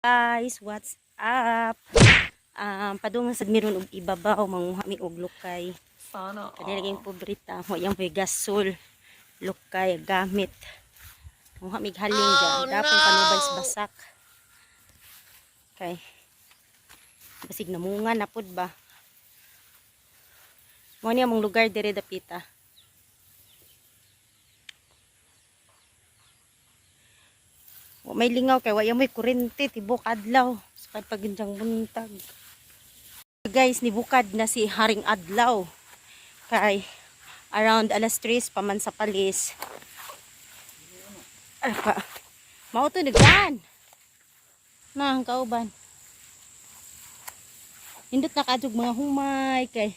Guys, what's up? Padung sa miron og ibabaw manguha mi og lukay. Sana Kani laging pobrita mo yang may gasol lukay gamit. Manguha mi haling dyan. Dapon panubay sa basak. Kay basig namunga na pud ba. Mo ni among lugar dire dapita. May lingaw kay waya may kurente tibok adlaw sa paginjang buntag. Guys, nibukad na si Haring Adlaw kay around alas 3 paman sa palis. Alpa. Mao to nagdan. Nang kauban. Nindot na kadug mga humay kay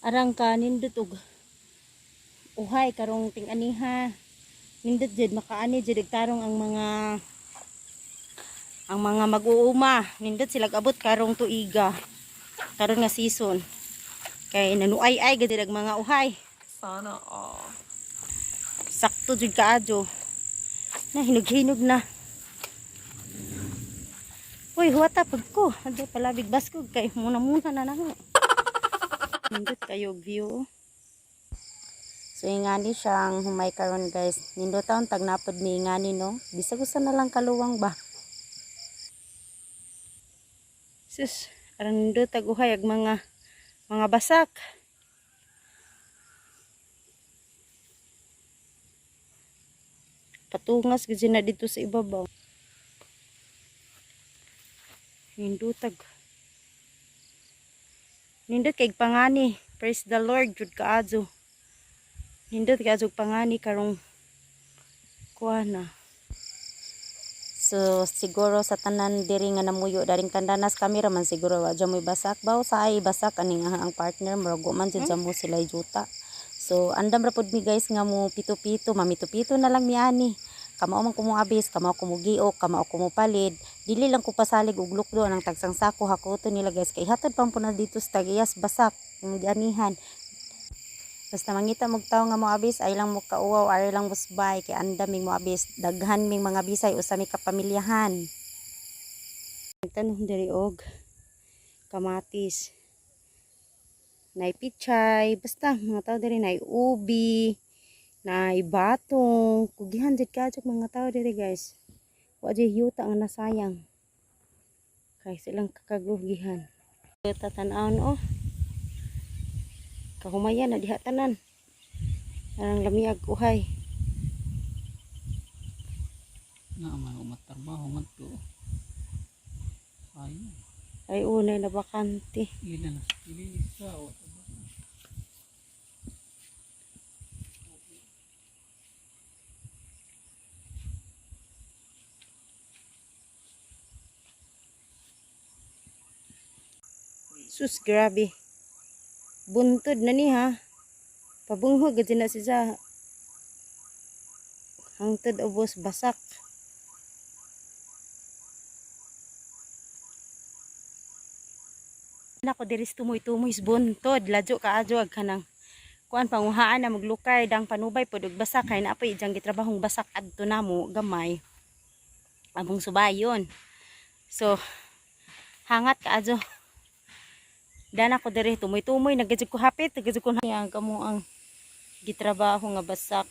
arang ka nindot og uhay karong ting-aniha. Nindot jud makaani jud tarong ang mga mag-uuma. Nindot sila abot karong tuiga. Karon nga season. Kay nanuay-ay gid dag mga uhay. Sana Sakto jud kaadyo. Na hinog-hinog na. Uy, huwata pag ko. Ado pala big baskog kay muna-muna na nako. Nindot kayo view. So ingani siyang humay karon guys. Nindot taon tag napod mi ingani no. Bisag usa na lang kaluwang ba. Sus, aran nindot tag uhay ag mga basak. Patungas gid na dito sa ibabaw. Nindot kay pangani. Praise the Lord jud kaadyo. Nindot kaadyo pangani karong kuana. So siguro sa tanan diri nga namuyo daring kandanas kamera man siguro wa dyan mo'y basak baw sa ay basak aning ang partner murago man jud mo sila juta. So andam ra pud mi guys nga mo pito-pito mamito-pito na lang mi ani. Kamao man ko mo abis, kamao ko mo giok, kamao ko mo palid. Dili lang ko pasalig og lukdo nang tagsang sako hakoto nila guys kay hatod pang puna dito sa tagiyas basak ng anihan. Basta mangita mong tao nga mo abis ay lang mo kauwaw ay lang musbay kay andam ming mo abis daghan ming mga bisay usa mi kapamilyahan. Tanong diri og kamatis. Nay pichay, basta mga tao diri nay ubi, nay batong, kugihan jud kadto mga tao diri guys. Wa jud yuta nga nasayang. Kay silang kakagugihan. Tatan-aon oh. Kahumayan na diha tanan. Arang lamiag uhay. na man umatrabaho man to. Ay unay na bakante. Ilan na sa Sus grabe. Buntod na ni ha. Pabunghog gid na siya. Hangtod ubos basak. Nako diris tumoy-tumoy buntod, ladyo kaadyo ag kanang kuan panguhaan na maglukay dang panubay pod og basak kay naapay ijang gitrabahong basak adto namo gamay. Among subayon. So hangat kaadyo. Dana ko diri tumoy-tumoy nagajud ko hapit, nagajud ko ang kamo ang gitrabaho nga basak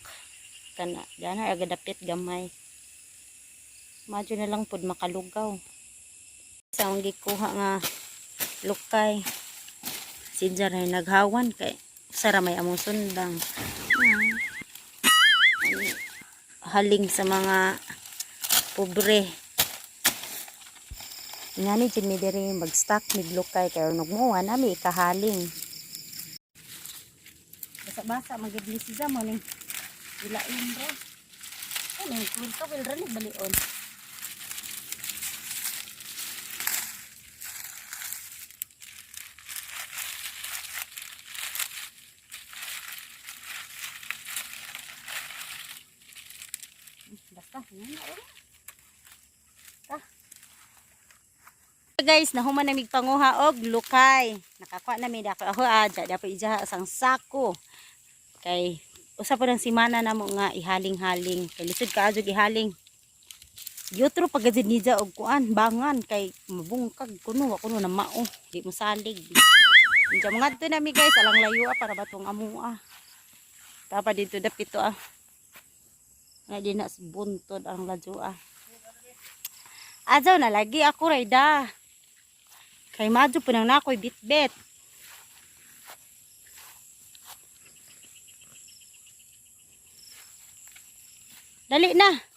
kana. Dana aga dapit gamay. Madyo na lang pud makalugaw. Sa ang gikuha nga lukay. Sinjar ay naghawan kay sara may among sundang. Haling sa mga pobre. Ngani jud mi diri mag-stock mig lukay kay nagmuwa nami ikahaling. Basa-basa magibli siya mo ning ilain bro. Ano kulto wil ra ni balion. Basta ngani guys, nahuman na mig panguha og lukay. Nakakuha na mi dako ako adya dapat ija sang sako. Kay usa pa ng simana namo nga ihaling-haling. Kay lisod kaadyo ihaling. Yotro pagazid niya og kuan bangan kay mabungkag kuno wa kuno na mao di mo salig. Diyan mga to nami guys alang layo para batong amua. Tapa dito dapito Nga di na buntod ang ladyo Ajaw na lagi ako rayda. Kay madyo po nang nakoy bitbit. Dali na.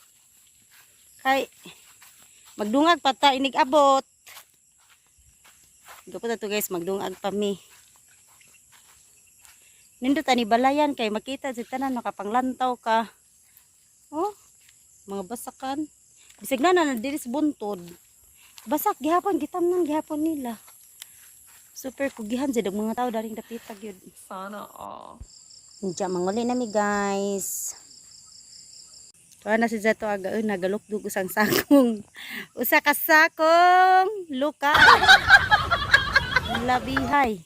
Kay magdungag pa ta inig abot. Gapot na to guys, magdungag pa mi. Nindot ani balayan kay makita si tanan makapanglantaw ka. Oh, mga basakan. Bisig na diri sa buntod. Basak gihapon gitamnan gihapon nila. Super kugihan sa mga tao daring dapitag yun. Sana all. Diyan manguli nami guys. Tuwa na si Jato aga nagalukdug usang sakong. Usa ka sakong luka. Labihay.